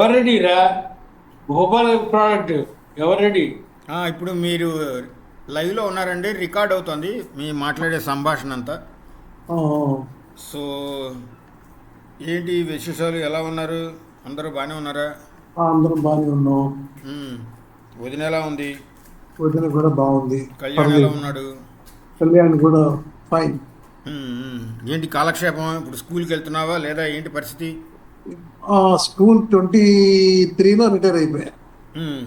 ఎవరు రా గోపాల్ ప్రోడక్ట్ ఎవరు రెడీ? ఇప్పుడు మీరు లైవ్లో ఉన్నారండి, రికార్డ్ అవుతుంది మీ మాట్లాడే సంభాషణ అంతా. ఆ, సో ఏంటి విశేషాలు, ఎలా ఉన్నారు? అందరూ బాగానే ఉన్నారా? అందరం బాగానే ఉన్నాం. మ్మ్. వదిన ఎలా ఉంది? వదిన కూడా బాగుంది. కళ్యాణ్ ఎలా ఉన్నాడు? కళ్యాణ్ కూడా ఫైన్. ఏంటి కాలక్షేపం? ఇప్పుడు స్కూల్కి వెళ్తున్నావా లేదా ఏంటి పరిస్థితి? స్కూల్ 23లో రిటైర్ అయిపోయా. మ్మ్.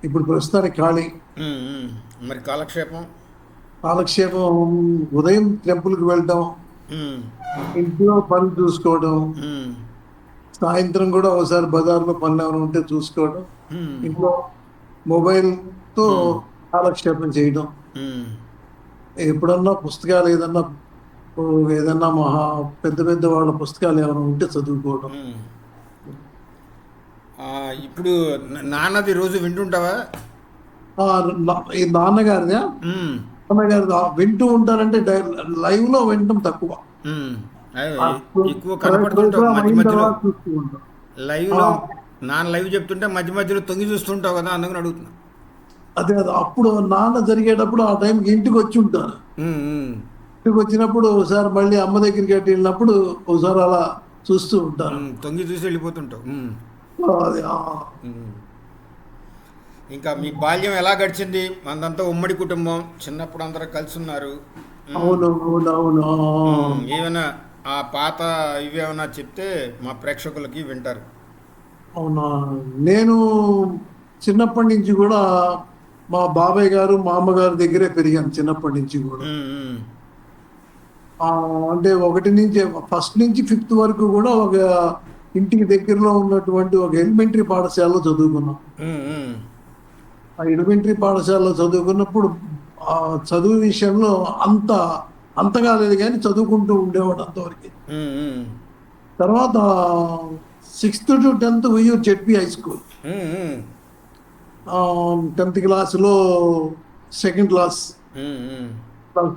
ఇప్పుడు ప్రస్తుతానికి ఖాళీ. మ్మ్. మరి కాలక్షేపం? కాలక్షేపం ఉదయం టెంపుల్కి వెళ్ళటం, మ్మ్. ఇంట్లో పనులు చూసుకోవడం, మ్మ్. సాయంత్రం కూడా ఒకసారి బజార్లో పనులు ఏమైనా ఉంటే చూసుకోవడం, మ్మ్. ఇంట్లో మొబైల్తో కాలక్షేపం చేయడం. మ్మ్. ఎప్పుడన్నా పుస్తకాలు ఏదన్నా మహా పెద్ద పెద్ద వాళ్ళ పుస్తకాలు ఏమైనా ఉంటే చదువుకోవడం. మ్మ్. ఇప్పుడు నాన్నది రోజు వింటుంటావా? ఈ నాన్నగారిదా? మ్మ్. నాన్నగారిది వింటూ ఉంటారంటే లైవ్ లో వినటం తక్కువ. మ్మ్. అదే, అప్పుడు ఎక్కువ కనపడుతుంటావు ప్రోగ్రామ్ మధ్య అయిన మధ్యలో తర్వాత చూస్తూ ఉంటాం. లైవ్లో. నాన్న లైవ్ చెప్తుంటే మధ్య మధ్యలో తొంగి చూస్తుంటావు కదా, అందుకని అడుగుతున్నా. అదే అప్పుడు నాన్న జరిగేటప్పుడు ఆ టైంకి ఇంటికి వచ్చి ఉంటాను. మ్మ్. మ్మ్. ఇంటికి వచ్చినప్పుడు ఒకసారి మళ్ళీ అమ్మ దగ్గరికి అటు వెళ్ళినప్పుడు ఒకసారి అలా చూస్తూ ఉంటాను. తొంగి చూసి వెళ్ళిపోతుంటావు. అది, మ్మ్. ఇంకా మీ బాల్యం ఎలా గడిచింది? మనదంతా ఉమ్మడి కుటుంబం, చిన్నప్పుడు అందరూ కలిసి ఉన్నారు. అవును అవును అవును. ఏమైనా ఆ పాత ఇవేమైనా చెప్తే మా ప్రేక్షకులకి వింటారు. అవునా, నేను చిన్నప్పటి నుంచి కూడా మా బాబాయ్ గారు మా అమ్మగారి దగ్గరే పెరిగాను చిన్నప్పటి నుంచి కూడా. మ్మ్. మ్మ్. అంటే ఫస్ట్ నుంచి ఫిఫ్త్ వరకు కూడా ఒక ఇంటికి దగ్గరలో ఉన్నటువంటి ఒక ఎలిమెంటరీ పాఠశాలలో చదువుకున్నాం. మ్మ్. మ్మ్. ఆ ఎలిమెంటరీ పాఠశాలలో చదువుకున్నప్పుడు ఆ చదువు విషయంలో అంతగా లేదు కానీ చదువుకుంటూ ఉండేవాడు అంతవరకు. మ్మ్. మ్మ్. తర్వాత 6th to 10th Uyyuru ZP high school. Hmm. Hmm. 10th క్లాస్లో సెకండ్ క్లాస్ మ్మ్.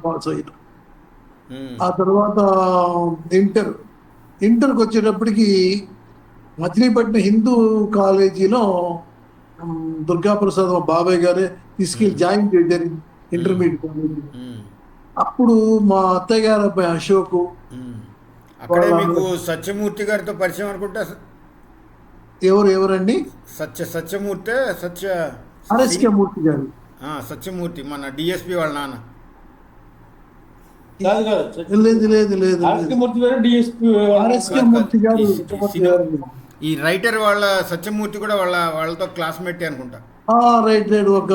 పాస్ అయ్యాను. మ్మ్. ఆ తర్వాత ఇంటర్కి వచ్చేటప్పటికి మచిలీపట్నం హిందూ కాలేజీలో దుర్గాప్రసాద్ మా బాబాయ్ గారే తీసుకెళ్ళి జాయిన్ చేశారు ఇంటర్మీడియట్ కాలేజీ. మ్మ్. అప్పుడు మా అత్తయ్య గారు అబ్బాయి అశోక్, మ్మ్. అక్కడే మీకు సత్యమూర్తి గారితో పరిచయం అనుకుంటా. ఎవరండి? సత్యమూర్తి ఆర్ఎస్కే మూర్తి గారు. సత్యమూర్తి మన డిఎస్పి వాళ్ళ నాన్న. కాదు కాదు, లేదు లేదు లేదు ఆర్ఎస్కే మూర్తి గారు డిఎస్పీ. ఆర్ఎస్కే మూర్తి గారు చిట్టమూర్తి గారు. ఈ రైటర్ వాళ్ళ సత్యమూర్తి కూడా వాళ్ళతో క్లాస్మేట్ అనుకుంటా. రైట్ రైట్, ఒక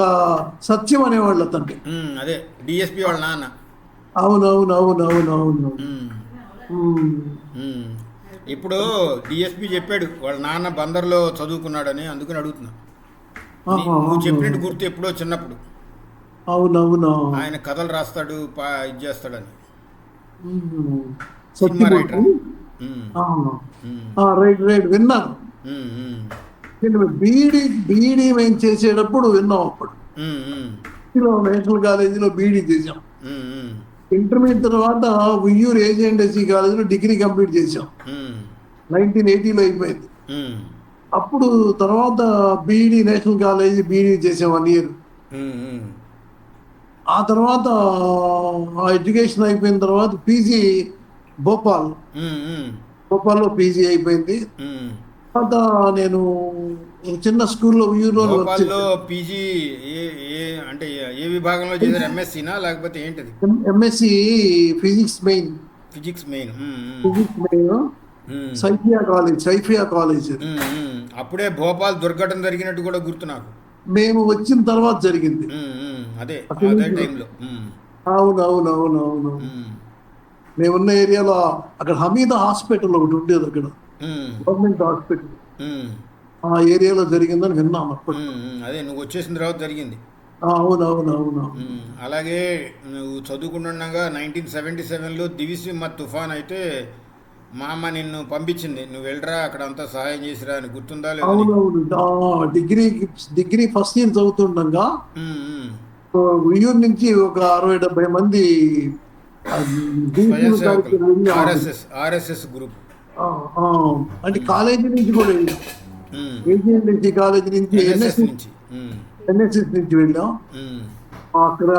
సత్యం అనేవాళ్ళు అతనికి. అదే డిఎస్పి వాళ్ళ నాన్న. అవునవును అవును అవును అవును. ఇప్పుడు డిఎస్పి చెప్పాడు వాళ్ళ నాన్న బందర్లో చదువుకున్నాడని, అందుకని అడుగుతున్నా. నువ్వు చెప్పినట్టు గుర్తు ఎప్పుడో చిన్నప్పుడు అవునవును. ఆయన కథలు రాస్తాడు, ఇది చేస్తాడని. Cinema Satyamurthy. Writer. Right right, విన్నాను. బీఈడీ మేము చేసేటప్పుడు విన్నాం. అప్పుడు నేషనల్ కాలేజీలో బీఈడీ చేసాం. ఇంటర్మీడియట్ తర్వాత ఉయ్యూరు ఏజెండసీ కాలేజీలో డిగ్రీ కంప్లీట్ చేసాం. 1980లో అయిపోయింది. అప్పుడు తర్వాత బీఈడీ నేషనల్ కాలేజీ బీఈడీ చేసాం 1 year. ఆ తర్వాత ఆ ఎడ్యుకేషన్ అయిపోయిన తర్వాత పీజీ భోపాల్లో పీజీ అయిపోయింది. తర్వాత నేను చిన్న స్కూల్లో ఉయ్యూరులో పీజీ అంటే ఏ విభాగంలో చేశారు? ఎంఎస్సీనా లేకపోతే ఏంటిది? MSc physics main. Physics main. Saifia college. అప్పుడే భోపాల్ దుర్ఘటన జరిగినట్టు కూడా గుర్తు నాకు. మేము వచ్చిన తర్వాత జరిగింది. అదే టైంలో. అవునవునవునవును. మేమున్న ఏరియాలో అక్కడ హమీదా హాస్పిటల్ ఒకటి ఉండేది, అక్కడ గవర్నమెంట్ హాస్పిటల్. ఆ ఏరియాలో జరిగిందని విన్నాను అప్పుడు. అదే నువ్వు వచ్చేసిన తర్వాత జరిగింది. అవునవునవును. అలాగే నువ్వు చదువుకుంటుండగా 1977లో దివిసింహ తుఫాన్ అయితే మా అమ్మ నిన్ను పంపించింది, నువ్వు వెళ్ళరా అక్కడ అంతా సహాయం చేసిరా అని. గుర్తుందా లేదా? అవునవును. డిగ్రీ ఫస్ట్ ఇయర్ చదువుతుండగా ఉయ్యూరు నుంచి ఒక 60-70 మంది ఆర్ఎస్ఎస్ గ్రూప్. అంటే కాలేజీ నుంచి కూడా వెళ్ళాం. ఏజెన్సీ కాలేజ్ నుంచి ఎన్ఎస్ఎస్ నుంచి ఎన్ఎస్ఎస్ నుంచి వెళ్ళాం. అక్కడ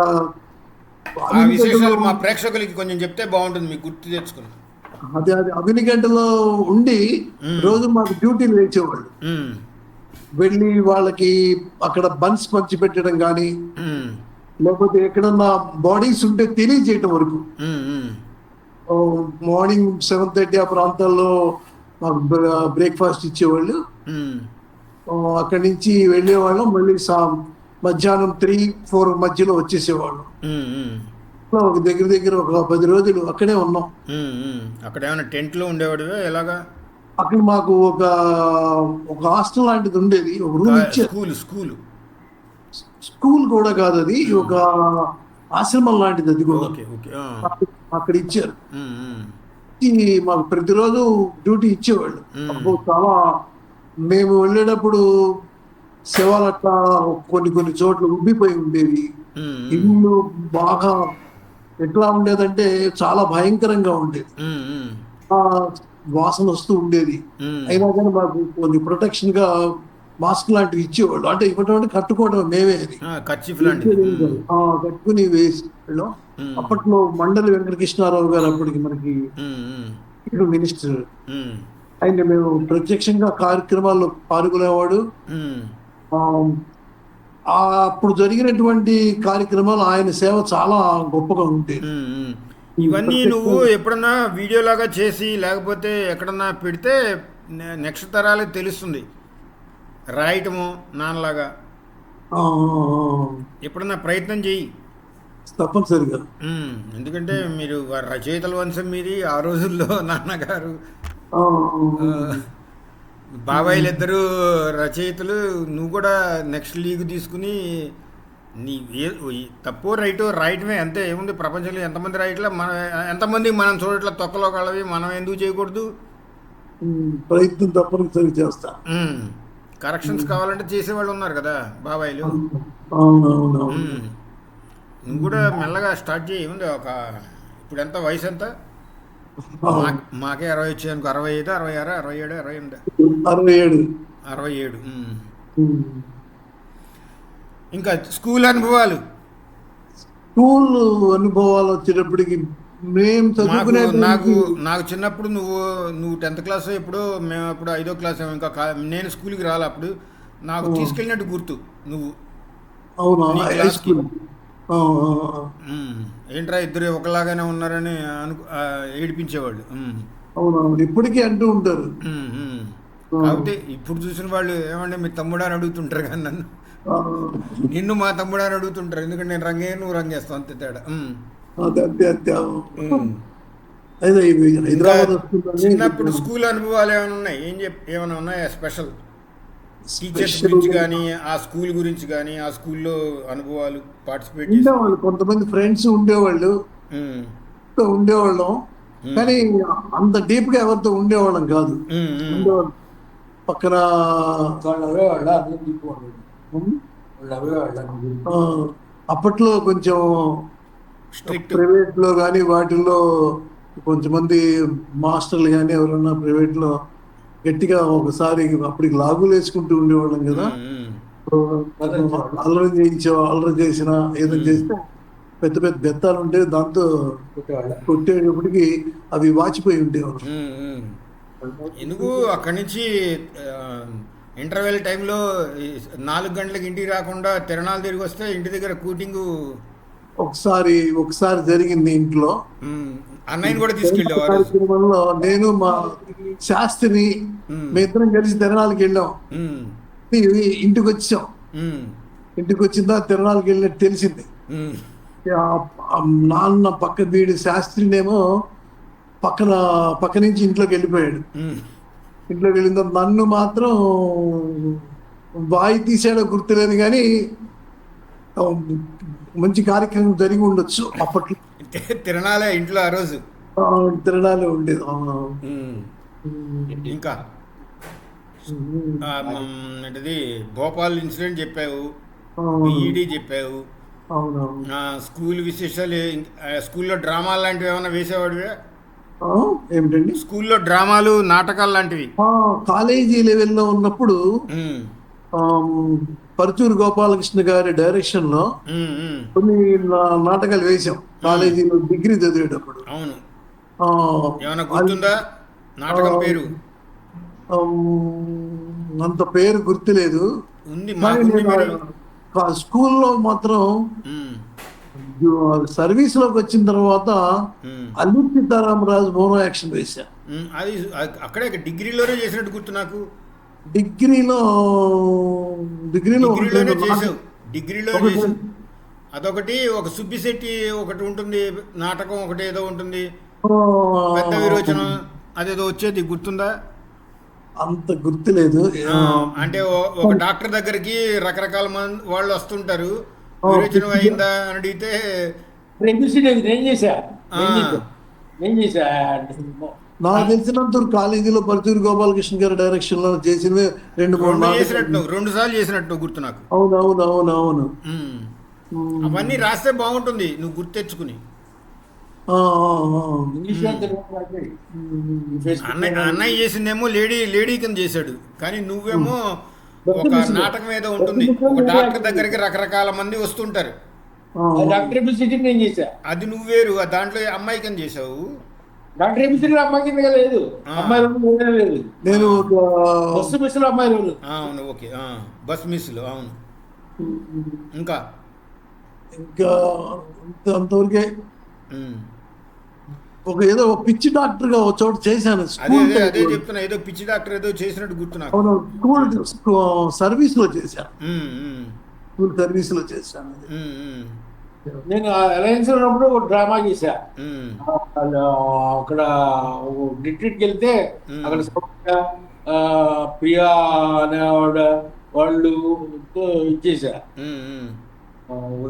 ఆ విశేషాలు మా ప్రేక్షకులకి కొంచెం చెప్తే బాగుంటుంది, మీకు గుర్తు తెచ్చుకుని. అదే అవినిగడ్డలో ఉండి రోజు మాకు డ్యూటీలు వేసేవాళ్ళు. వెళ్ళి వాళ్ళకి అక్కడ బన్స్ పంచి పెట్టడం కానీ, లేకపోతే ఎక్కడన్నా బాడీస్ ఉంటే తెలియజేయటం వరకు. మార్నింగ్ 7:30 ఆ ప్రాంతాల్లో మాకు బ్రేక్ఫాస్ట్ ఇచ్చేవాళ్ళు. అక్కడి నుంచి వెళ్ళేవాళ్ళం, మళ్ళీ మధ్యాహ్నం 3-4 మధ్యలో వచ్చేసేవాళ్ళం. ఒక దగ్గర ఒక 10 రోజులు అక్కడే ఉన్నాం. అక్కడ ఏమైనా టెంట్లో ఉండేవాడివే ఎలాగా? అక్కడ మాకు ఒక హాస్టల్ లాంటిది ఉండేది, ఒక రూమ్ ఇచ్చారు. స్కూల్ కూడా కాదు, అది ఒక ఆశ్రమం లాంటిది, అది కూడా అక్కడ ఇచ్చారు. మాకు ప్రతిరోజు డ్యూటీ ఇచ్చేవాళ్ళు. అప్పుడు చాలా మేము వెళ్ళేటప్పుడు శవాలు అట్లా కొన్ని చోట్ల ఉబ్బిపోయి ఉండేవి. ఇల్లు బాగా ఎట్లా ఉండేదంటే చాలా భయంకరంగా ఉండేది, వాసన వస్తూ ఉండేది. అయినా కానీ మాకు కొన్ని ప్రొటెక్షన్ గా మాస్క్ లాంటివి ఇచ్చేవాళ్ళు. అంటే ఇవ్వటం అంటే కట్టుకోవడం మేమే, అది కట్టుకుని వేసి వెళ్ళాం. అప్పట్లో మండలి వెంకటకృష్ణారావు గారు అప్పటికి మనకి మినిస్టర్, ఆయన మేము ప్రత్యక్షంగా కార్యక్రమాల్లో పాల్గొనేవాడు. అప్పుడు జరిగినటువంటి కార్యక్రమాలు ఆయన సేవ చాలా గొప్పగా ఉండేది. ఇవన్నీ నువ్వు ఎప్పుడన్నా వీడియోలాగా చేసి లేకపోతే ఎక్కడన్నా పెడితే నెక్స్ట్ తరాలకు తెలుస్తుంది, రాయటము నాన్నలాగా. ఎప్పుడన్నా ప్రయత్నం చెయ్యి తప్పనిసరిగా. ఎందుకంటే మీరు రచయితల వంశం మీది ఆ రోజుల్లో. నాన్నగారు బాబాయిలు ఇద్దరు రచయితలు, నువ్వు కూడా నెక్స్ట్ లీగ్ తీసుకుని నీ తప్పో రైటో రాయటమే, అంతే. ఏముంది ప్రపంచంలో ఎంతమంది రాయట్లా, ఎంతమంది మనం చూడట్లా తొక్కలో కలవి, మనం ఎందుకు చేయకూడదు? ప్రయత్నం తప్పనిసరి చేస్తా. కరెక్షన్స్ కావాలంటే చేసేవాళ్ళు ఉన్నారు కదా బాబాయిలు. నువ్వు కూడా మెల్లగా స్టార్ట్ చేయి. ఏముంది ఇప్పుడు ఎంత వయసు ఎంత? మాకే 60 వచ్చాయి అనుకో. 65, 66, 67, 67. ఇంకా స్కూల్ అనుభవాలు వచ్చేటప్పటికి మేము చదువుకునే నాకు చిన్నప్పుడు నువ్వు 10th క్లాస్ ఎప్పుడు, మేము అప్పుడు 5వ క్లాస్. ఇంకా నేను స్కూల్కి రాలే అప్పుడు. నాకు తీసుకెళ్ళినట్టు గుర్తు నువ్వు. ఏంట్రా ఇద్దరు ఒకలాగానే ఉన్నారని ఏడిపించేవాళ్ళు. అవునవును, ఇప్పటికీ అంటూ ఉంటారు. కాబట్టి ఇప్పుడు చూసిన వాళ్ళు ఏమంటే మీ తమ్ముడు అని అడుగుతుంటారు కానీ నన్ను, నిన్ను మా తమ్ముడు అని అడుగుతుంటారు. ఎందుకంటే నేను రంగే నువ్వు రంగేస్తావు, అంతే తేడా. చిన్నప్పుడు స్కూల్ అనుభవాలు ఏమైనా ఉన్నాయి? ఏమైనా ఉన్నాయా స్పెషల్? టీచర్స్ గురించి కానీ, ఆ స్కూల్ గురించి కానీ, ఆ స్కూల్లో అనుభవాలు, పార్టిసిపేట్ ఉండేవాళ్ళు. కొంతమంది ఫ్రెండ్స్ ఉండేవాళ్ళం, కానీ అంత డీప్ గా ఎవరితో ఉండేవాళ్ళం కాదు. పక్కన అప్పట్లో కొంచెం ప్రైవేట్ లో కానీ వాటిల్లో కొంతమంది మాస్టర్లు కానీ ఎవరన్నా ప్రైవేట్ లో గట్టిగా ఒకసారి అప్పటికి లాగులు వేసుకుంటూ ఉండేవాళ్ళం కదా. అల్లరి చేసిన ఏదైనా చేస్తే పెద్ద పెద్ద బెత్తాలు ఉంటే దాంతో కొట్టేటప్పటికి అవి వాచిపోయి ఉండేవాళ్ళు. ఎందుకు అక్కడి నుంచి ఇంటర్వెల్ టైంలో 4 గంటలకు ఇంటికి రాకుండా తిరణాలు తిరిగి వస్తే ఇంటి దగ్గర కూటింగ్ ఒకసారి జరిగింది ఇంట్లో. అన్నయ్యని కూడా తీసుకెళ్ళేవారు. కార్యక్రమంలో నేను మా శాస్త్రిని మేమిద్దరం కలిసి తిరణాలకి వెళ్ళాం. ఇంటికి వచ్చాం. ఇంటికి వచ్చిందా తిరణాలకి వెళ్ళినట్టు తెలిసింది. నాన్న పక్క వీడి శాస్త్రినేమో పక్క నుంచి ఇంట్లోకి వెళ్ళిపోయాడు. ఇంట్లోకి వెళ్ళిన తర్వాత నన్ను మాత్రం బాయి తీసాడో గుర్తులేదు, కానీ మంచి కార్యక్రమం జరిగి ఉండొచ్చు అప్పట్లో. తిరణాలే ఇంట్లో ఆ రోజు తిరణాలే ఉండేది. ఇంకా ఏంటిది భోపాల్ ఇన్సిడెంట్ చెప్పావు, ఈడీ చెప్పావు, స్కూల్ విశేషాలు. స్కూల్లో డ్రామా లాంటివి ఏమైనా వేసేవాడివే? ఏమిటండి? స్కూల్లో డ్రామాలు నాటకాలు లాంటివి. కాలేజీ లెవెల్లో ఉన్నప్పుడు ఉమ్, ఆమ్, పరుచూరు గోపాలకృష్ణ గారి డైరెక్షన్ లో ఉమ్, ఉమ్. కొన్ని నాటకాలు వేశాం కాలేజీలో డిగ్రీ చదివేటప్పుడు. అవును. ఆ, ఏమైనా గుర్తుందా నాటకం పేరు? అంత పేరు గుర్తులేదు. ఉంది, కానీ మాకుంది మరి. స్కూల్లో మాత్రం ఉమ్, సర్వీస్ లోకి వచ్చిన తర్వాత ఉమ్, అల్లు సీతారామరాజు మోనో యాక్షన్ వేశా. అది అక్కడే డిగ్రీలోనే చేసినట్టు గుర్తు నాకు. డిగ్రీలో డిగ్రీలో ఒకటి డిగ్రీలోనే రెండు చేసావు, డిగ్రీలో ఒకటి చేసావు. రెండు- అదొకటి, ఒక సుబ్బిశెట్టి ఒకటి ఉంటుంది నాటకం, ఒకటి ఏదో ఉంటుంది ఆ, పెద్ద విరోచనం, అదేదో వచ్చేది గుర్తుందా? అంత గుర్తులేదు. అంటే ఒక డాక్టర్ దగ్గరికి రకరకాల మంది వాళ్ళు వస్తుంటారు. విరోచనం అయిందా అని అడిగితే నేను చేశా ఆ, నేను చేశా నాకు తెలిసినంత కాలేజీలో పరుచూరు గోపాలకృష్ణ గారి డైరెక్షన్ లో చేసినవి రెండు మూడు రెండు నాటకాలు. చేసినట్టు, 2 సార్లు చేసినట్టు గుర్తు నాకు. అవును. ఉమ్. అవన్నీ రాస్తే బాగుంటుంది నువ్వు గుర్తు తెచ్చుకుని. ఇంగ్లీష్ అన్నయ్య చేసిందేమో లేడీ కింద చేశాడు, కానీ నువ్వేమో ఒక నాటకం ఏదో ఉంటుంది, ఒక డాక్టర్ దగ్గరికి రకరకాల మంది వస్తుంటారు, డాక్టర్ ఎబిసిటీ నేను చేశా. అది నువ్వేరు. దాంట్లో అమ్మాయి కింద చేసావు. డాక్టర్ ఎబిసిటీ అమ్మాయి కింద లేదు, అమ్మాయి రోజు లేదు. నేను బస్సు బస్సులో అమ్మాయి రోజు. అవును, ఓకే. బస్ మిస్లు, అవును. ఇంకా ఇంకా అంతవరకే. ఉమ్. ఏదో పిచ్చి డాక్టర్ గా ఒక చోట చేశాను. అదే స్కూల్ అదే అదే చెప్తున్నా, ఏదో పిచ్చి డాక్టర్ ఏదో చేసినట్టు గుర్తు నాకు. అవును, స్కూల్ సర్వీస్ లో చేశాను. ఉమ్, ఉమ్, స్కూల్ సర్వీస్ లో చేశాను. ఉమ్, ఉమ్, నేను అలయన్స్ ఉన్నప్పుడు ఒక డ్రామా చేశా. ఉమ్, అక్కడ డిట్రిక్ట్కి వెళ్తే అక్కడ సౌమ్య, ప్రియా అనేవాడ వాళ్ళు ఇచ్చేసా, ఉమ్, ఉమ్.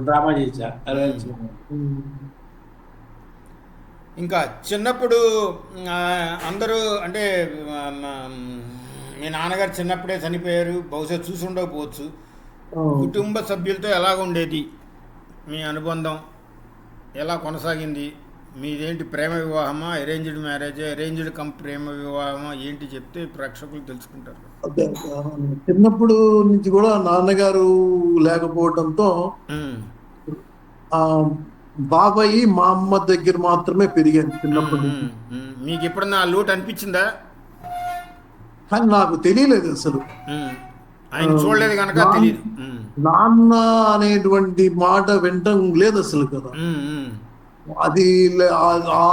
డ్రామా చేశా అలయన్స్. ఇంకా చిన్నప్పుడు అందరూ అంటే మీ నాన్నగారు చిన్నప్పుడే చనిపోయారు, బహుశా చూసి ఉండకపోవచ్చు. కుటుంబ సభ్యులతో ఎలాగ ఉండేది మీ అనుబంధం, ఎలా కొనసాగింది? మీదేంటి, ప్రేమ వివాహమా, అరేంజ్డ్ మ్యారేజ్, అరేంజ్డ్ కమ్ ప్రేమ వివాహమా, ఏంటి చెప్తే ప్రేక్షకులు తెలుసుకుంటారు. అదే, చిన్నప్పుడు నుంచి కూడా నాన్నగారు లేకపోవడంతో ఉమ్, ఆ బాబాయి మా అమ్మ దగ్గర మాత్రమే పెరిగాను చిన్నప్పటి నుంచి. మీకు ఎప్పుడన్నా ఆ లోటు అనిపించిందా? కానీ నాకు తెలియలేదు అసలు. ఆయన చూడలేదు కనుక తెలియదు. నాన్న అనేటువంటి మాట వినటం లేదు అసలు కదా. అది ఆ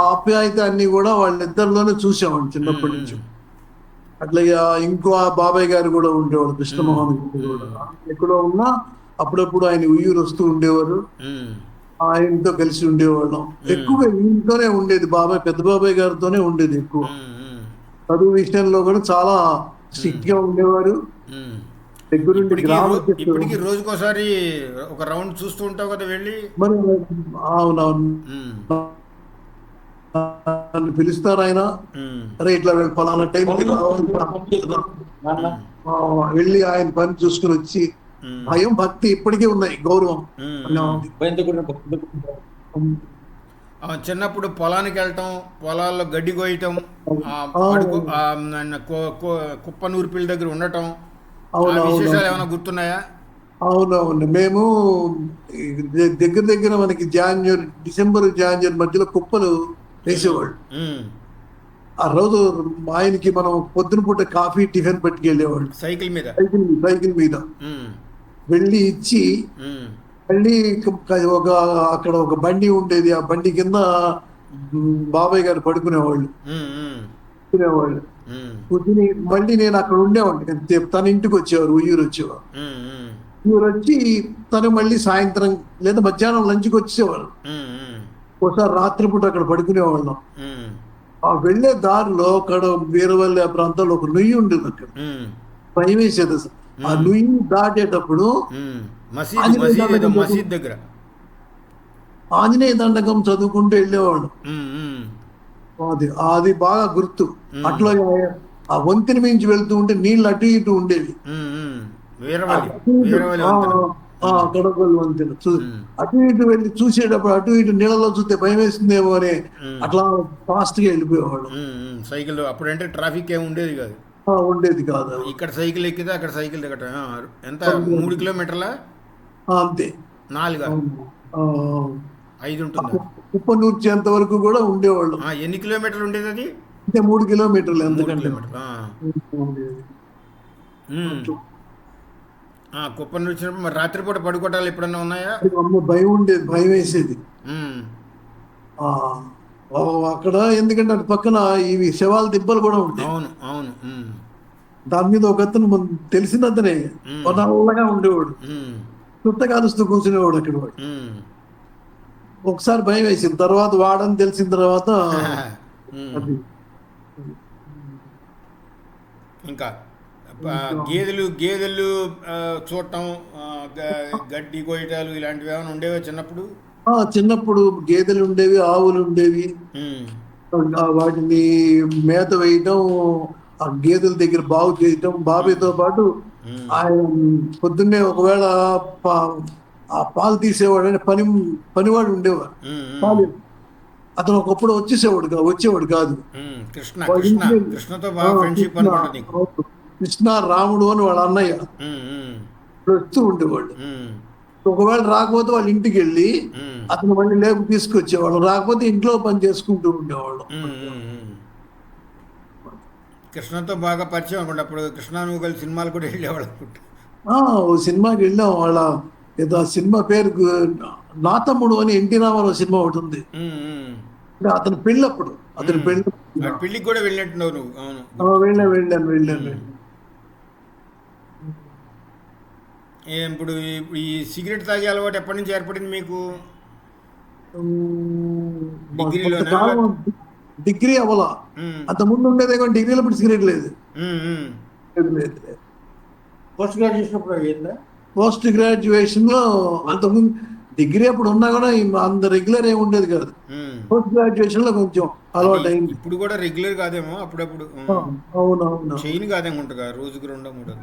ఆప్యాయత అన్ని కూడా వాళ్ళిద్దరిలోనే చూసామండి చిన్నప్పటి నుంచి. అట్లాగే ఇంకో బాబాయ్ గారు కూడా ఉండేవాడు, కృష్ణమోహన్ గారు కూడా. ఎక్కడో ఉన్నా అప్పుడప్పుడు ఆయన ఉయ్యూరు వస్తూ ఉండేవారు, ఆయనతో కలిసి ఉండేవాళ్ళం. ఎక్కువగా ఇంట్లోనే ఉండేది బాబాయ్, పెద్ద బాబాయ్ గారితోనే ఉండేది ఎక్కువ. చదువు విషయంలో కూడా చాలా స్ట్రిక్ట్ గా ఉండేవారు. దగ్గరుండి ఇప్పటికి రోజుకోసారి ఒక రౌండ్ చూస్తూ ఉంటావు కదా వెళ్ళి? మరి అవునవును, పిలుస్తారు ఆయన. అరే ఇట్లా ఫలానా టైం వెళ్ళి ఆయన పని చూసుకుని వచ్చి, భయం భక్తి ఇప్పటికీ ఉన్నాయి, గౌరవం. చిన్నప్పుడు పొలానికి వెళ్ళటం, పొలాల్లో గడ్డి కోయటం, కుప్ప నూర్పిల దగ్గర ఉండటం, విశేషాలు ఏమైనా గుర్తున్నాయా? అవునవును, మేము దగ్గర మనకి డిసెంబర్ జాన్వరి మధ్యలో కుప్పలు వేసేవాళ్ళు. ఆ రోజు ఆయనకి మనం పొద్దున పూట కాఫీ టిఫిన్ పట్టుకెళ్ళేవాళ్ళు సైకిల్ మీద వెళ్ళి ఇచ్చి, మళ్ళీ అక్కడ ఒక బండి ఉండేది, ఆ బండి కింద బాబాయ్ గారు పడుకునేవాళ్ళు. కూర్చుని మళ్ళీ నేను అక్కడ ఉండేవాడిని. తన ఇంటికి వచ్చేవారు, ఉయ్యూరు వచ్చేవారు. ఉయ్యూరు వచ్చి తను మళ్ళీ సాయంత్రం లేదా మధ్యాహ్నం లంచ్కి వచ్చేవారు. ఒకసారి రాత్రిపూట అక్కడ పడుకునేవాళ్ళం. ఆ వెళ్లే దారిలో అక్కడ వీరవల్లి ఆ ప్రాంతాల్లో ఒక నుయ్యి ఉండేది, అక్కడ భయం వేసేది అసలు. ఆ నుయ్యి దాటేటప్పుడు ఆంజనేయ దండకం చదువుకుంటూ వెళ్ళేవాడు. అది బాగా గుర్తు. అట్లా ఆ వంతెన మించి వెళ్తూ ఉంటే నీళ్ళు అటు ఇటు ఉండేవి. కడపల్లి వంతెన ఉమ్. అటు ఇటు వెళ్ళి చూసేటప్పుడు అటు ఇటు నీళ్ళలో చూస్తే భయం వేస్తుందేమో అని అట్లా ఫాస్ట్ గా వెళ్ళిపోయేవాడు. సైకిల్ అప్పుడంటే ట్రాఫిక్ ఏమి ఉండేది కాదు. ఉండేది కాదు. ఇక్కడ సైకిల్ ఎక్కితే అక్కడ సైకిల్ దిగటం. ఎంత 3 కిలోమీటర్ల అంతే. 4 ఆ, 5 ఉంటుందా? కుప్పనూర్చేంత వరకు కూడా ఉండేవాళ్ళు. ఎన్ని కిలోమీటర్లు ఉండేది అది? అంటే 3 కిలోమీటర్లు 3 ఎంతకంటే కిలోమీటర్లు. ఉండేది. కుప్పం వచ్చినప్పుడు మరి రాత్రిపూట పడుకోవటాలు ఎప్పుడన్నా ఉన్నాయా? భయం ఉండేది, భయం వేసేది. ఉమ్, ఆ, అక్కడ ఎందుకంటే అటు పక్కన ఇవి శవాల దిబ్బలు కూడా ఉంటాయి. అవును అవును. దాని మీద ఒక అతను తెలిసిన అతనే నల్లగా ఉండేవాడు, చుట్ట కాలుస్తూ కూర్చునేవాడు అక్కడ వాడు. ఒకసారి భయం వేసింది, తర్వాత వాడని తెలిసిన తర్వాత అది ఇంకా గేదెలు చూడటం, గడ్డి కోయటాలు ఇలాంటివి ఏమైనా ఉండేవా చిన్నప్పుడు? చిన్నప్పుడు గేదెలు ఉండేవి, ఆవులు ఉండేవి. వాటిని మేత వేయటం, ఆ గేదెల దగ్గర బాగు చేయటం. బాబాయ్తో పాటు ఆయన పొద్దున్నే ఒకవేళ ఆ పాలు తీసేవాడు పనివాడు ఉండేవాడు. పాలు అతను ఒకప్పుడు వచ్చేవాడు కాదు. కృష్ణతో బాగా ఫ్రెండ్షిప్ అనుకుంటా నీకు. కృష్ణ రాముడు అని వాళ్ళ అన్నయ్య వస్తూ ఉండేవాడు. ఒకవేళ రాకపోతే వాళ్ళ ఇంటికి వెళ్ళి అతను మళ్ళీ లేపు తీసుకొచ్చేవాళ్ళు, రాకపోతే ఇంట్లో పని చేసుకుంటూ ఉండేవాళ్ళు. కృష్ణతో బాగా పరిచయం అనుకుంటా. అప్పుడు కృష్ణ నువ్వు కలిసి సినిమాలు కూడా వెళ్ళేవాళ్ళు అనుకుంటా. ఓ సినిమాకి వెళ్ళాం. వాళ్ళ ఏదో ఆ సినిమా పేరు నా తమ్ముడు అని ఎన్టీ రామారావు సినిమా ఒకటి ఉంది. అతని పెళ్ళప్పుడు పెళ్ళికి కూడా వెళ్ళినట్టున్నావు నువ్వు. అవును, వెళ్ళాను. ఇప్పుడు ఈ సిగరెట్ తాగే అలవాటు ఎప్పటి నుంచి ఏర్పడింది మీకు? డిగ్రీ అవ్వాలా, అంత ముందు ఉండేదే కానీ డిగ్రీలో ఇప్పుడు సిగరెట్ లేదు. పోస్ట్ గ్రాడ్యుయేషన్ అప్పుడు అయ్యిందా? పోస్ట్ గ్రాడ్యుయేషన్ లో అంతకుముందు డిగ్రీ అప్పుడు ఉన్నా కూడా అంత రెగ్యులర్ ఏమి ఉండేది కాదు. పోస్ట్ గ్రాడ్యుయేషన్ లో కొంచెం అలవాటు అయింది. ఇప్పుడు కూడా రెగ్యులర్ కాదేమో అప్పుడప్పుడు. అవునవును. చైన్ కాదేమో ఉంటుంది, రోజుకి 2-3.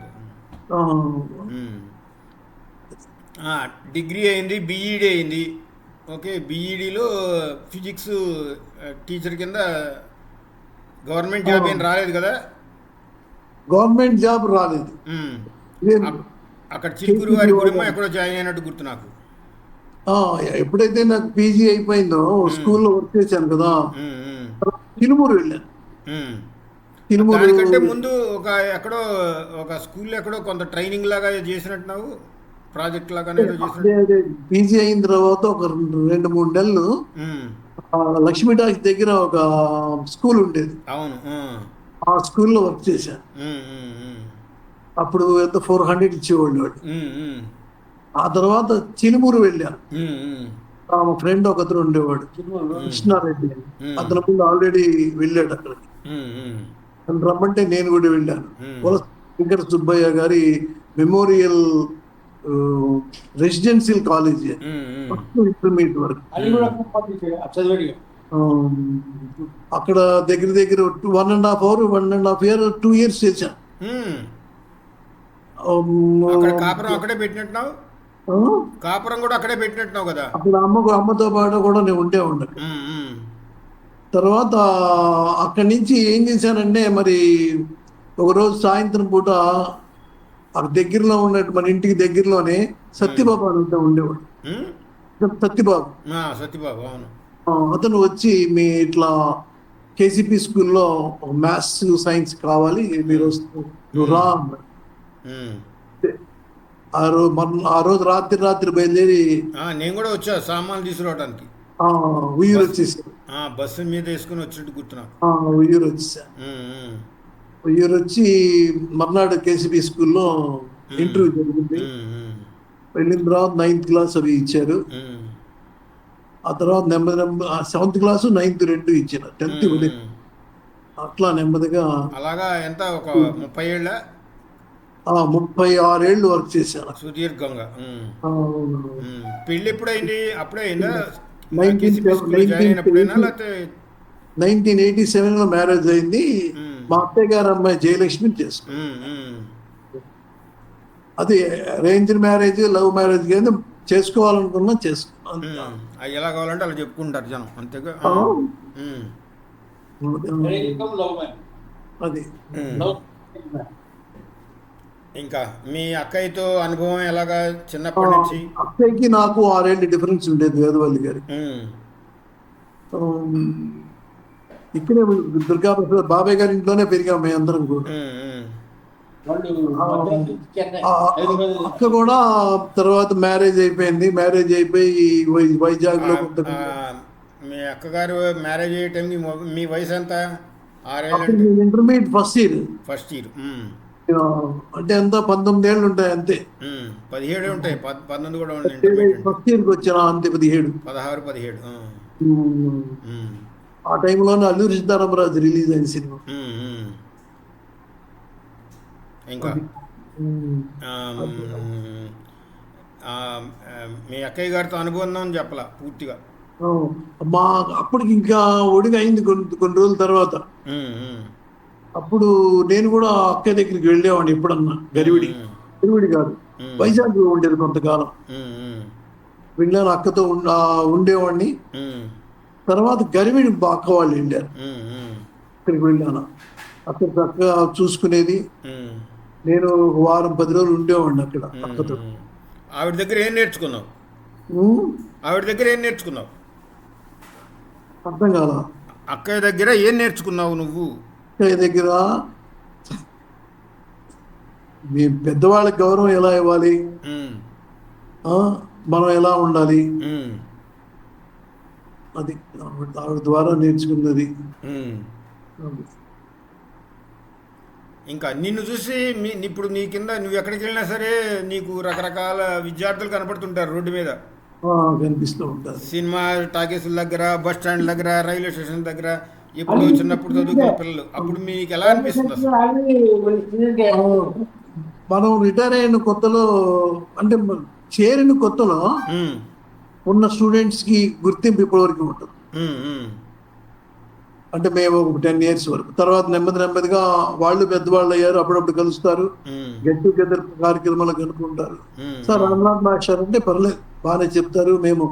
డిగ్రీ అయింది, బీఈడీ అయింది. ఓకే, బీఈడీలో ఫిజిక్స్ టీచర్ కింద గవర్నమెంట్ జాబ్ ఏం రాలేదు కదా? గవర్నమెంట్ జాబ్ రాలేదు. అక్కడ చిలుకూరు వారి గుడిమో ఎక్కడో జాయిన్ అయినట్టు గుర్తు నాకు. ఎప్పుడైతే నాకు పీజీ అయిపోయిందో స్కూల్లో వర్క్ చేశాను కదా, తిరుమూరు వెళ్ళాను. దానికంటే ముందు ఎక్కడో ఒక స్కూల్లో ఎక్కడో కొంత ట్రైనింగ్ లాగా చేసినట్టున్నావు, ప్రాజెక్ట్ లాగానే పీజీ అయిన తర్వాత ఒక 2-3 నెలలు లక్ష్మీడాస్ దగ్గర ఒక స్కూల్ ఉండేది. అవును, ఆ స్కూల్లో వర్క్ చేశాను. అప్పుడు ఎంత 400 ఇచ్చేవాళ్ళు వాడు. ఆ తర్వాత చిలుమూరు వెళ్ళాను. మా ఫ్రెండ్ ఒకతను ఉండేవాడు, కృష్ణారెడ్డి అని. అతను ముందు ఆల్రెడీ వెళ్ళాడు అక్కడికి. రమ్మంటే నేను కూడా వెళ్ళాను. వెంకట సుబ్బయ్య గారి మెమోరియల్ రెసిడెన్షియల్ కాలేజ్, ఇంటర్మీడియట్ వరకు. అక్కడ దగ్గర 1.5 hour 1.5 year 2 years చేశాను. కాపురం అక్కడే పెట్టినట్టున్నావు? కాపురం కూడా అక్కడే పెట్టినట్టున్నావు కదా? అప్పుడు అమ్మతో పాటు కూడా నేను ఉండే. తర్వాత అక్కడి నుంచి ఏం చేశానంటే, మరి ఒకరోజు సాయంత్రం పూట అక్కడ దగ్గరలో ఉన్నట్టు మన ఇంటికి దగ్గరలోనే సత్యబాబు అని ఉండేవాడు. సత్యబాబు, అవును. అతను వచ్చి మీ ఇట్లా కేసీపీ స్కూల్లో మ్యాథ్స్ సైన్స్ కావాలి, మీరు రా అన్నాడు. ఆ రోజు రాత్రి బయలుదేరి నేను కూడా వచ్చా సామాన్లు తీసుకురావడానికి. ఉయ్యూరు వచ్చేసి బస్సు మీద వేసుకుని వచ్చినట్టు గుర్తున్నా. ఉయ్యూరు వచ్చేసా. ఉయ్యూరు వచ్చి మర్నాడు కేసీపీ స్కూల్లో ఇంటర్వ్యూ జరిగింది. వెళ్ళిన తర్వాత 9th class అవి ఇచ్చారు. ఆ తర్వాత నెమ్మది 7th class 9th 2 ఇచ్చారు. 10th ఇవ్వలేదు. అట్లా నెమ్మదిగా అలాగా. ఎంత ఒక 30 ఏళ్ళ? 36 ఏళ్ళు వర్క్ చేశాను సుదీర్ఘంగా. పెళ్ళి ఎప్పుడైంది? అప్పుడే అయిందా? 1987 లో మ్యారేజ్ అయింది. మా అత్తయ్య గారు అమ్మాయి జయలక్ష్మి చేసుకున్నాను. అది అరేంజ్డ్ మ్యారేజ్, లవ్ మ్యారేజ్ కానీ చేసుకోవాలనుకున్నా చేసుకున్నాను. అది ఎలా కావాలంటే అలా చెప్పుకుంటారు జనం అంతేగా. ఉమ్. లవ్ మ్యాన్ అది లవ్ ఇంకా మీ అక్కయ్యతో అనుభవం ఎలాగా చిన్నప్పటి నుంచి? అక్కయ్యకి నాకు 6 ఏళ్ళ డిఫరెన్స్ ఉండేది వేదవల్లి గారి. ఉమ్. ఇక్కడే దుర్గాప్రసాద్ బాబాయ్ గారి ఇంట్లోనే పెరిగాం మేము అందరం కూడా. ఉమ్, ఉమ్. వాళ్ళు చెన్నై ఆ హైదరాబాద్ అక్క కూడా తర్వాత మ్యారేజ్ అయిపోయింది. మ్యారేజ్ అయిపోయి వైజాగ్ లో ఆ, మీ అక్కగారు మ్యారేజ్ అయ్యే టైంకి మీ వయసు ఎంత? 6 ఏళ్ళు అంటే intermediate first year. First year. అంటే ఎంత 19 ఏళ్ళు ఉంటాయి అంతే. 17 ఉంటాయి, 19 కూడా ఉంది ఇంటర్మీడియట్. ఫస్ట్ ఇయర్కి వచ్చిన అంతే 17. 16, 17. ఆ టైంలోనే అల్లూరి సీతారామరాజు రిలీజ్ అయిన సినిమా. ఇంకా మీ అక్కయ్య గారితో అనుబంధం చెప్పలా పూర్తిగా. మా అప్పటికి ఇంకా ఒడిగా అయింది కొన్ని రోజుల తర్వాత. అప్పుడు నేను కూడా అక్కయ్య దగ్గరికి వెళ్ళేవాడిని ఎప్పుడన్నా. గరివిడి కాదు, వైజాగ్ ఉండేది కొంతకాలం. వెళ్ళాను, అక్కతో ఉండేవాడిని. తర్వాత గరివిడి అక్క వాళ్ళు వెళ్ళారు, అక్కడికి వెళ్ళాను. అక్కడ చక్కగా చూసుకునేది. నేను వారం 10 రోజులు ఉండేవాడిని అక్కడ అక్కతో. ఆవిడ దగ్గర ఏం నేర్చుకున్నావు? ఆవిడ దగ్గర ఏం నేర్చుకున్నావు? అర్థం కాల. అక్కయ్య దగ్గర ఏం నేర్చుకున్నావు నువ్వు? అక్కయ్య దగ్గర మీ పెద్దవాళ్ళకి గౌరవం ఎలా ఇవ్వాలి, మనం ఎలా ఉండాలి, అది ఆవిడ ద్వారా నేర్చుకున్నది. ఇంకా నిన్ను చూసి ఇప్పుడు నీ కింద నువ్వు ఎక్కడికి వెళ్ళినా సరే నీకు రకరకాల విద్యార్థులు కనపడుతుంటారు రోడ్డు మీద, కనిపిస్తూ ఉంటారు. సినిమా టాకీసుల దగ్గర, బస్ స్టాండ్ దగ్గర, రైల్వే స్టేషన్ దగ్గర. ఎప్పుడు చిన్నప్పుడు చదువుకునే పిల్లలు. అప్పుడు మీకు ఎలా అనిపిస్తుంది అసలు? మనం రిటైర్ అయిన కొత్తలో, అంటే చేరిన కొత్తలో ఉన్న స్టూడెంట్స్ కి గుర్తింపు ఇప్పటివరకు ఉంటుంది. అంటే మేము 10 years వరకు. తర్వాత నెమ్మదిగా వాళ్ళు పెద్దవాళ్ళు అయ్యారు, అప్పుడప్పుడు కలుస్తారు, గెట్ టుగెదర్ కార్యక్రమాలు కనుక్కుంటారు. సార్ రామ్నాథ్ మాస్టర్ అంటే పర్లేదు, బాగానే చెప్తారు. మేము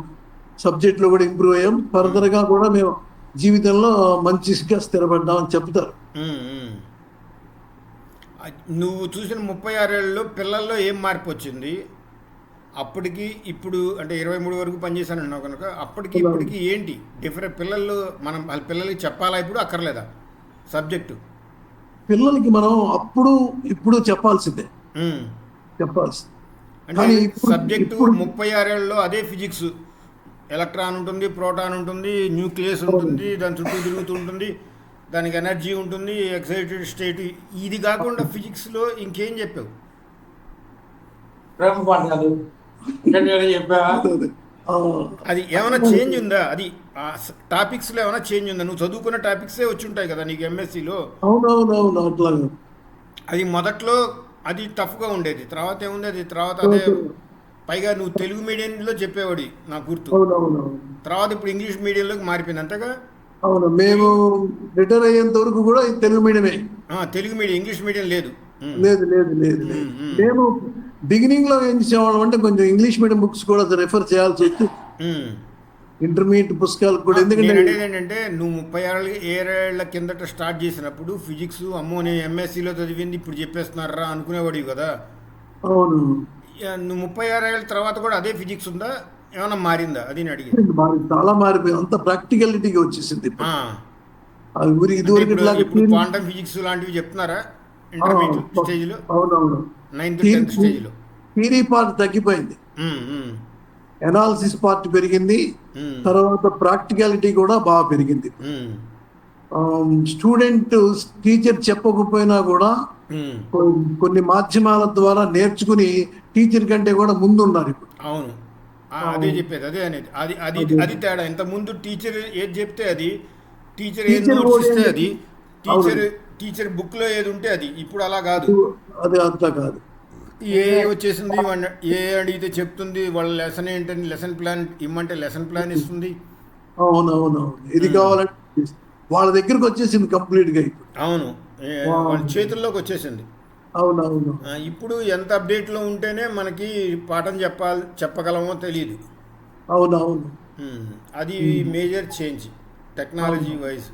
సబ్జెక్ట్లో కూడా ఇంప్రూవ్ అయ్యాం, ఫర్దర్గా కూడా మేము జీవితంలో మంచిగా స్థిరపడ్డామని చెప్తారు. నువ్వు చూసిన 36 ఏళ్ళలో పిల్లల్లో ఏం మార్పు వచ్చింది? అప్పటికి ఇప్పుడు అంటే 23 వరకు పనిచేశాను అన్నావు కనుక, అప్పటికి ఇప్పటికి ఏంటి డిఫరెంట్? పిల్లలు మనం వాళ్ళ పిల్లలకి చెప్పాలా ఇప్పుడు, అక్కర్లేదా సబ్జెక్టు? పిల్లలకి మనం అప్పుడు ఇప్పుడు చెప్పాల్సిందే, చెప్పాల్సింది. అంటే సబ్జెక్టు 36 ఏళ్ళలో అదే ఫిజిక్స్, ఎలక్ట్రాన్ ఉంటుంది, ప్రోటాన్ ఉంటుంది, న్యూక్లియస్ ఉంటుంది, దాని చుట్టూ తిరుగుతుంటుంది, దానికి ఎనర్జీ ఉంటుంది, ఎక్సైటెడ్ స్టేట్. ఇది కాకుండా ఫిజిక్స్లో ఇంకేం చెప్పావు? ప్రేమ పాఠాలు చెప్పావా? అది ఏమైనా చేంజ్ ఉందా? అది టాపిక్స్లో ఏమైనా చేంజ్ ఉందా? నువ్వు చదువుకున్న టాపిక్సే వచ్చి ఉంటాయి కదా నీకు ఎంఎస్సిలో. అవునవునవును, అట్లాగే. అది మొదట్లో అది టఫ్గా ఉండేది, తర్వాత ఏముంది అది తర్వాత అదే. పైగా నువ్వు తెలుగు మీడియంలో చెప్పేవాడి నాకు గుర్తు. తర్వాత ఇప్పుడు ఇంగ్లీష్ మీడియంలోకి మారిపోయింది అంతగా. అవును, మేము రిటైర్ అయ్యేంత వరకు కూడా తెలుగు మీడియమే. తెలుగు మీడియం, ఇంగ్లీష్ మీడియం లేదు. లేదు లేదు లేదు లేదు. మేము బిగినింగ్ లో ఏం చేసేవాళ్ళం అంటే కొంచెం ఇంగ్లీష్ మీడియం బుక్స్ కూడా రెఫర్ చేయాల్సి వచ్చి, ఇంటర్మీడియట్ పుస్తకాలు కూడా. ఎందుకంటే ఏంటంటే నువ్వు 36 ఏళ్ల కిందట స్టార్ట్ చేసినప్పుడు ఫిజిక్స్ అమ్మో నేను ఎంఎస్సిలో చదివింది ఇప్పుడు చెప్పేస్తున్నారా అనుకునేవాడివి కదా. అవును. నువ్వు 36 ఏళ్ళ తర్వాత కూడా అదే ఫిజిక్స్ ఉందా, ఏమైనా మారిందా? అది నేను అడిగి. చాలా మారిపోయింది, అంత ప్రాక్టికాలిటీగా వచ్చేసింది. ఇప్పుడు క్వాంటమ్ ఫిజిక్స్ లాంటివి చెప్తున్నారా ఇంటర్మీడియట్ స్టేజ్లో? అవునవును. 9th 10th స్టేజ్లో థియరీ పార్ట్ తగ్గిపోయింది, ఎనాలిసిస్ పార్ట్ పెరిగింది, తర్వాత ప్రాక్టికాలిటీ కూడా బాగా పెరిగింది. స్టూడెంట్ టీచర్ చెప్పకపోయినా కూడా కొన్ని మాధ్యమాల ద్వారా నేర్చుకుని టీచర్ కంటే కూడా ముందు ఉన్నారు ఇప్పుడు. అవును, అదే చెప్పేది, అదే అనేది. అది తేడా. ఇంత ముందు టీచర్ ఏది చెప్తే అది, టీచర్ ఏది నోట్స్ అది, టీచర్ బుక్ లో ఏది ఉంటే అది. ఇప్పుడు అలా కాదు, అది అంతా కాదు. ఏ వచ్చేసింది, ఏ అడిగితే చెప్తుంది, వాళ్ళ లెసన్ ఏంటని లెసన్ ప్లాన్ ఇమ్మంటే లెసన్ ప్లాన్ ఇస్తుంది. అవునవునవును, ఇది కావాలంటే వాళ్ళ దగ్గరకు వచ్చేసింది కంప్లీట్ గా ఇప్పుడు. అవును, వాళ్ళ చేతుల్లోకి వచ్చేసింది. అవునవును ఇప్పుడు ఎంత అప్డేట్లో ఉంటేనే మనకి పాఠం చెప్పగలమో తెలియదు. అవునవును అది మేజర్ చేంజ్ టెక్నాలజీ వైజ్.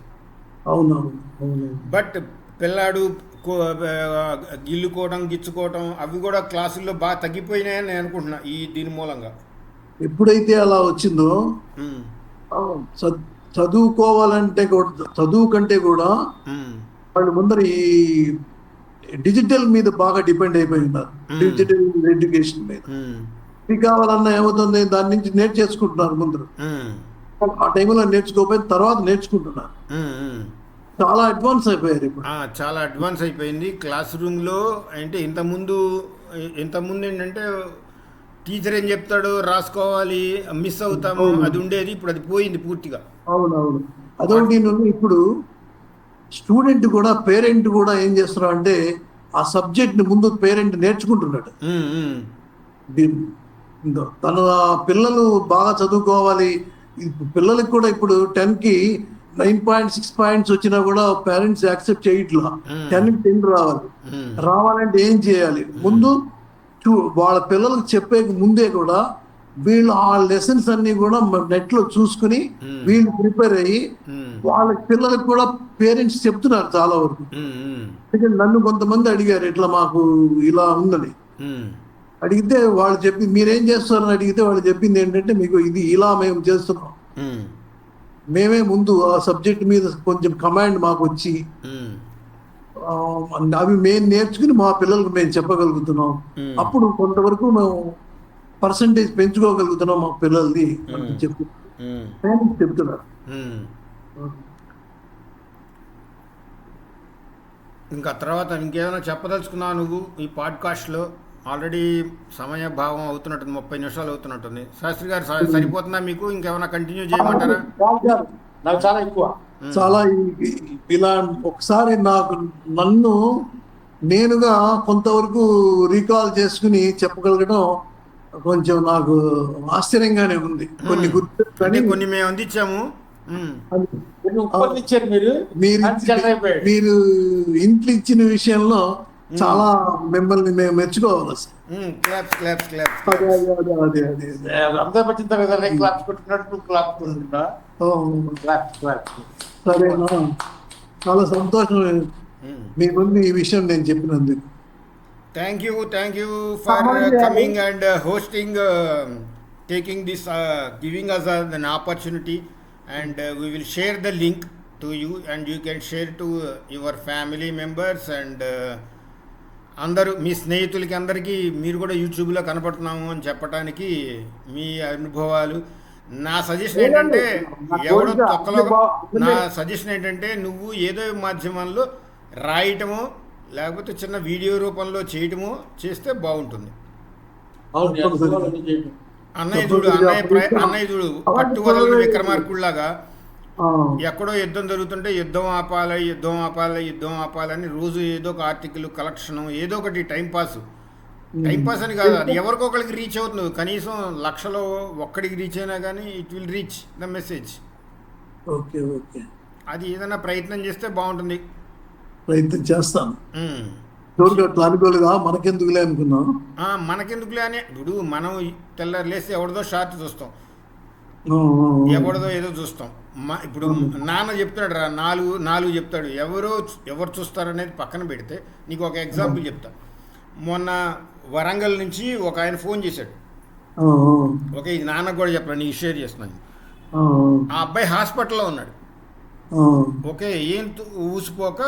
అవునవును అవును బట్ పిల్లాడు గిల్లుకోవడం గిచ్చుకోవడం అవి కూడా క్లాసుల్లో బాగా తగ్గిపోయినాయని నేను అనుకుంటున్నా దీని మూలంగా. ఎప్పుడైతే అలా వచ్చిందో ఉమ్, చదువుకోవాలంటే కూడా చదువు కంటే కూడా ఉమ్, వాళ్ళు ముందర ఈ డిజిటల్ మీద బాగా డిపెండ్ అయిపోయి ఉన్నారు. డిజిటల్ ఎడ్యుకేషన్ మీద ఉమ్, ఇది కావాలన్నా ఏమవుతుంది, దాని నుంచి నేర్చేసుకుంటున్నారు ముందర. ఉమ్, ఆ టైంలో నేర్చుకోకపోయిన తర్వాత నేర్చుకుంటున్నారు. ఉమ్, ఉమ్. చాలా అడ్వాన్స్ అయిపోయారు ఇప్పుడు. చాలా అడ్వాన్స్ అయిపోయింది క్లాస్ రూమ్లో. అంటే ఇంతకుముందు ఏంటంటే టీచర్ ఏం చెప్తాడో రాసుకోవాలి, మిస్ అవుతాము, అది ఉండేది. ఇప్పుడు అది పోయింది పూర్తిగా. అవునవును అదొకటి. ఇప్పుడు స్టూడెంట్ కూడా పేరెంట్ కూడా ఏం చేస్తున్నారు అంటే ఆ సబ్జెక్ట్ ని ముందు పేరెంట్ నేర్చుకుంటున్నాడు. ఉమ్, ఉమ్, తన పిల్లలు బాగా చదువుకోవాలి. పిల్లలకి కూడా ఇప్పుడు 10కి 9.6 పాయింట్స్ వచ్చినా కూడా పేరెంట్స్ యాక్సెప్ట్ చేయట్లా. 10కి 10 రావాలి. రావాలంటే ఏం చేయాలి? ముందు వాళ్ళ పిల్లలకు చెప్పే ముందే కూడా వీళ్ళు ఆ లెసన్స్ అన్ని కూడా నెట్ లో చూసుకుని వీళ్ళు ప్రిపేర్ అయ్యి వాళ్ళ పిల్లలకు కూడా పేరెంట్స్ చెప్తున్నారు చాలా వరకు. ఎందుకంటే నన్ను కొంతమంది అడిగారు ఇట్లా మాకు ఇలా ఉందని. అడిగితే వాళ్ళు చెప్పి మీరేం చేస్తారని అడిగితే వాళ్ళు చెప్పింది ఏంటంటే మీకు ఇది ఇలా మేము చేస్తున్నాం. మేమే ముందు ఆ సబ్జెక్ట్ మీద కొంచెం కమాండ్ మాకు వచ్చి అవి మేము నేర్చుకుని మా పిల్లలకు మేము చెప్పగలుగుతున్నాం. అప్పుడు కొంతవరకు మేము పర్సంటేజ్ పెంచుకోగలుగుతున్నాం మా పిల్లల్ని అని చెప్తున్నారు. ఇంకా తర్వాత ఇంకేమైనా చెప్పదలుచుకున్నావు నువ్వు ఈ పాడ్కాస్ట్లో? ఆల్రెడీ సమయ భావం అవుతున్నట్టుంది, 30 నిమిషాలు అవుతున్నట్టుంది. శాస్త్రి గారు సరిపోతుందా మీకు? ఇంకేమైనా కంటిన్యూ చేయమంటారా? నాకు చాలా ఎక్కువ. చాలా ఇలా ఒకసారి నన్ను నేనుగా కొంతవరకు రీకాల్ చేసుకుని చెప్పగలగడం కొంచెం నాకు ఆశ్చర్యంగానే ఉంది. కొన్ని గుర్తు కొన్ని మేము అందించాము. మీరు ఇంట్లో ఇచ్చిన విషయంలో చాలా మిమ్మల్ని మేము మెచ్చుకోవాలి. అందరూ వచ్చిన తర్వాత క్లాప్స్ కొట్టినట్టు క్లాప్స్ కొట్టినా సరేనా? చాలా సంతోషం మీ ముందు ఈ విషయం నేను చెప్పినందుకు. Thank you for coming and hosting, taking this, giving us an opportunity, and we will share the link to you and you can share to your family members and అందరూ మీ స్నేహితులకి అందరికీ మీరు కూడా యూట్యూబ్లో కనపడుతున్నాము అని చెప్పడానికి మీ అనుభవాలు. నా సజెషన్ ఏంటంటే నువ్వు ఏదో మాధ్యమంలో రాయటమో లేకపోతే చిన్న వీడియో రూపంలో చేయటమో చేస్తే బాగుంటుంది. అన్నయ్య చూడు పట్టు వదలని విక్రమార్కుడిలాగా ఎక్కడో యుద్ధం జరుగుతుంటే యుద్ధం ఆపాలని రోజు ఏదో ఒక ఆర్టికల్ కలెక్షన్, ఏదో ఒకటి టైంపాస్ అని కాదు, అది ఎవరికొకరికి రీచ్ అవుతుంది. కనీసం లక్షలో ఒక్కడికి రీచ్ అయినా కానీ it will reach the message. అది ఏదైనా ప్రయత్నం చేస్తే బాగుంటుంది. ప్రయత్నం చేస్తాను. అనుకోలేదా మనకెందుకులే అనుకున్నాం. మనకెందుకులే అని ఇప్పుడు మనం తెల్లారు లేసి ఎవరిదో షార్ట్ చూస్తాం, ఎవరిదో ఏదో చూస్తాం. ఇప్పుడు నాన్న చెప్తాడు రా, నాలుగు చెప్తాడు, ఎవరు చూస్తారనేది పక్కన పెడితే నీకు ఒక ఎగ్జాంపుల్ చెప్తా. మొన్న వరంగల్ నుంచి ఒక ఆయన ఫోన్ చేశాడు. ఓకే, ఇది నాన్నకు కూడా చెప్పాను, నీకు షేర్ చేస్తున్నాను. ఆ అబ్బాయి హాస్పిటల్లో ఉన్నాడు. ఓకే, ఏం ఊసిపోక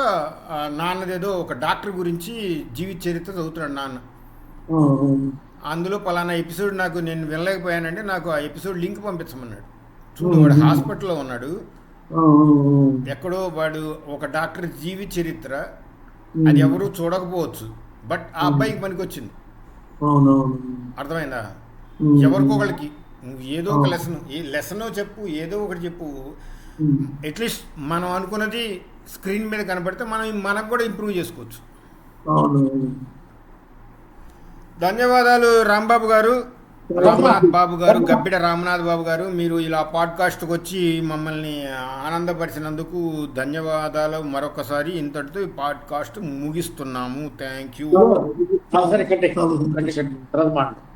నాన్నదేదో ఒక డాక్టర్ గురించి జీవిత చరిత్ర చదువుతున్నాడు నాన్న. అందులో పలానా ఎపిసోడ్ నేను వినలేకపోయానంటే నాకు ఆ ఎపిసోడ్ లింక్ పంపించమన్నాడు. చూడు, వాడు హాస్పిటల్లో ఉన్నాడు, ఎక్కడో వాడు ఒక డాక్టర్ జీవిత చరిత్ర, అది ఎవరు చూడకపోవచ్చు, బట్ ఆ అబ్బాయికి పనికి వచ్చింది. అర్థమైందా? ఎవరికొకళ్ళకి నువ్వు ఏదో ఒక లెసన్ చెప్పు, ఏదో ఒకటి చెప్పు. అట్లీస్ట్ మనం అనుకున్నది స్క్రీన్ మీద కనబడితే మనకు కూడా ఇంప్రూవ్ చేసుకోవచ్చు. ధన్యవాదాలు రాంబాబు గారు. రామనాథ్ బాబు గారు, గబ్బిడ రామనాథ్ బాబు గారు, మీరు ఇలా పాడ్కాస్ట్కి వచ్చి మమ్మల్ని ఆనందపరిచినందుకు ధన్యవాదాలు మరొకసారి. ఇంతటితో ఈ పాడ్కాస్ట్ ముగిస్తున్నాము. Thank you. సరే కట్టే తర్వాత మాట్లాడు.